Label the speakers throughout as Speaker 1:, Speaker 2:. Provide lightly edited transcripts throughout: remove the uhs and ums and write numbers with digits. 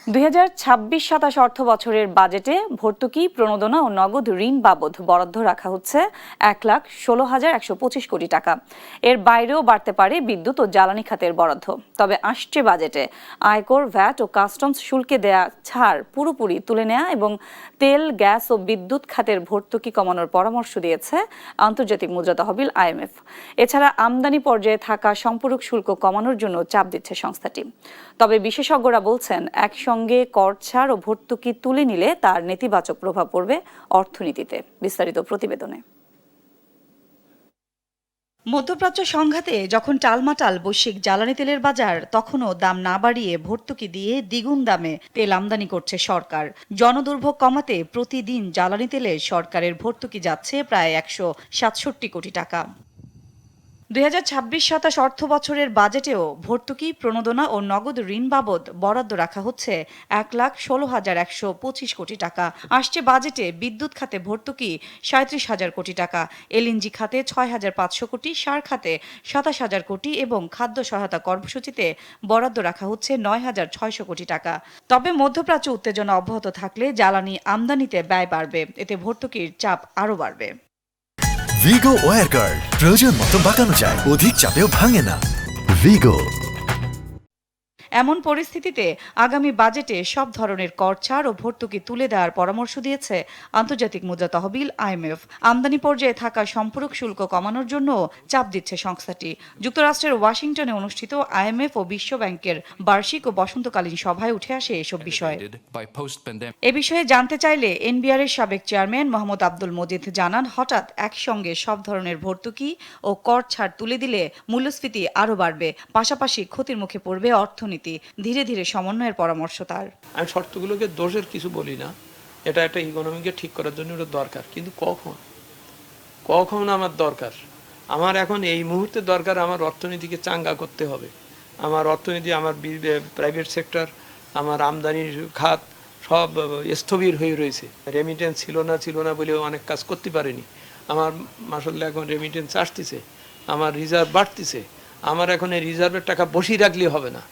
Speaker 1: 2026-27 অর্থ বছরের বাজেটে ভর্তুকি, প্রণোদনা ও নগদ ঋণ বাবদ বরাদ্দ রাখা হচ্ছে 1,16,125 কোটি টাকা। এর বাইরেও বাড়তে পারে বিদ্যুৎ ও জ্বালানি খাতের বরাদ্দ। তবে আসছে বাজেটে আয়কর, ভ্যাট ও কাস্টমস শুল্কে দেয়া ছাড় পুরোপুরি তুলে নেওয়া এবং তেল, গ্যাস ও বিদ্যুৎ খাতের ভর্তুকি কমানোর পরামর্শ দিয়েছে আন্তর্জাতিক মুদ্রা তহবিল IMF। এছাড়া আমদানি পর্যায়ে থাকা সম্পূরক শুল্ক কমানোর জন্য চাপ দিচ্ছে সংস্থাটি। তবে বিশেষজ্ঞরা বলছেন, একসঙ্গে কর ছাড় ও ভর্তুকি তুলে নিলে তার নেতিবাচক প্রভাব পড়বে অর্থনীতিতে। বিস্তারিত প্রতিবেদনে। মধ্যপ্রাচ্য সংঘাতে যখন টালমাটাল বৈশ্বিক জ্বালানি তেলের বাজার, তখনও দাম না বাড়িয়ে ভর্তুকি দিয়ে দ্বিগুণ দামে তেল আমদানি করছে সরকার। জনদুর্ভোগ কমাতে প্রতিদিন জ্বালানি তেলে সরকারের ভর্তুকি যাচ্ছে প্রায় 167 কোটি টাকা। 2026-27 অর্থ বছরের বাজেটেও ভর্তুকি, প্রণোদনা ও নগদ ঋণ বাবদ বরাদ্দ রাখা হচ্ছে 1,16,125 কোটি টাকা। আসছে বাজেটে বিদ্যুৎ খাতে ভর্তুকি 37,000 কোটি টাকা, LNG খাতে 6,500 কোটি, সার খাতে 27,000 কোটি এবং খাদ্য সহায়তা কর্মসূচিতে বরাদ্দ রাখা হচ্ছে 9,600 কোটি টাকা। তবে মধ্যপ্রাচ্য উত্তেজনা অব্যাহত থাকলে জ্বালানি আমদানিতে ব্যয় বাড়বে, এতে ভর্তুকির চাপ আরও বাড়বে।
Speaker 2: ভিগো ওয়্যার গার্ড প্রয়োজন মতো বাঁকানো যায়, অধিক চাপেও ভাঙে না। ভিগো।
Speaker 1: এমন পরিস্থিতিতে আগামী বাজেটে সব ধরনের কর ছাড় ও ভর্তুকি তুলে দেওয়ার পরামর্শ দিয়েছে আন্তর্জাতিক মুদ্রা তহবিল IMF। আমদানি পর্যায়ে থাকা সম্পূরক শুল্ক কমানোর জন্য চাপ দিচ্ছে সংস্থাটি। যুক্তরাষ্ট্রের ওয়াশিংটনে অনুষ্ঠিত IMF ও বিশ্ব ব্যাংকের বার্ষিক ও বসন্তকালীন সভায় উঠে আসে এসব বিষয়। এ বিষয়ে জানতে চাইলে NBR এর সাবেক চেয়ারম্যান মোহাম্মদ আব্দুল মজিদ জানান, হঠাৎ একসঙ্গে সব ধরনের ভর্তুকি ও কর ছাড় তুলে দিলে মূল্যস্ফীতি আরও বাড়বে, পাশাপাশি ক্ষতির মুখে পড়বে অর্থনীতি। ধীরে ধীরে সমন্বয়ের পরামর্শ তার।
Speaker 3: আমি শর্তগুলোকে দোষের কিছু বলি না, এটা একটা ইকোনমিকে ঠিক করার জন্য এটা দরকার, কিন্তু কখন আমার দরকার, আমার এখন এই মুহূর্তে দরকার আমার অর্থনীতিকে চাঙ্গা করতে হবে। আমার অর্থনীতি, আমার প্রাইভেট সেক্টর, আমার আমদানির খাত সব স্থবির হয়ে রয়েছে। রেমিটেন্স ছিল না বলেও অনেক কাজ করতে পারেনি। আমার মাসাল্লাহ এখন রেমিটেন্স আসতেছে, আমার রিজার্ভ বাড়তেছে। আমার এখন এই রিজার্ভের টাকা বসিয়ে রাখলে হবে না,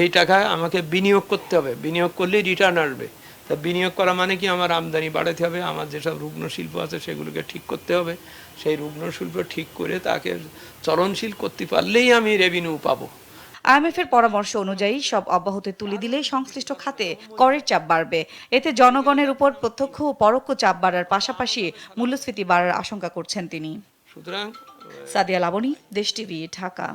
Speaker 3: এই টাকা আমাকে বিনিয়োগ করতে হবে, বিনিয়োগ করলেই রিটার্ন আসবে। তা বিনিয়োগ করা মানে কি, আমার আমদানি বাড়াতে হবে, আমার যেসব রুগ্ন শিল্প আছে সেগুলোকে ঠিক করতে হবে। সেই রুগ্ন শিল্প ঠিক করে তাকে চলনশীল করতে পারলেই আমি রেভিনিউ পাবো।
Speaker 1: IMF এর পরামর্শ অনুযায়ী সব অব্যাহতি তুলে দিলে সংশ্লিষ্ট খাতে করের চাপ বাড়বে। এতে জনগণের উপর প্রত্যক্ষ ও পরোক্ষ চাপ বাড়ার পাশাপাশি মূল্যস্ফীতি বাড়ার আশঙ্কা করছেন তিনি।
Speaker 3: সুতরাং
Speaker 1: সাদিয়া লাবনী, দেশ টিভি, ঢাকা।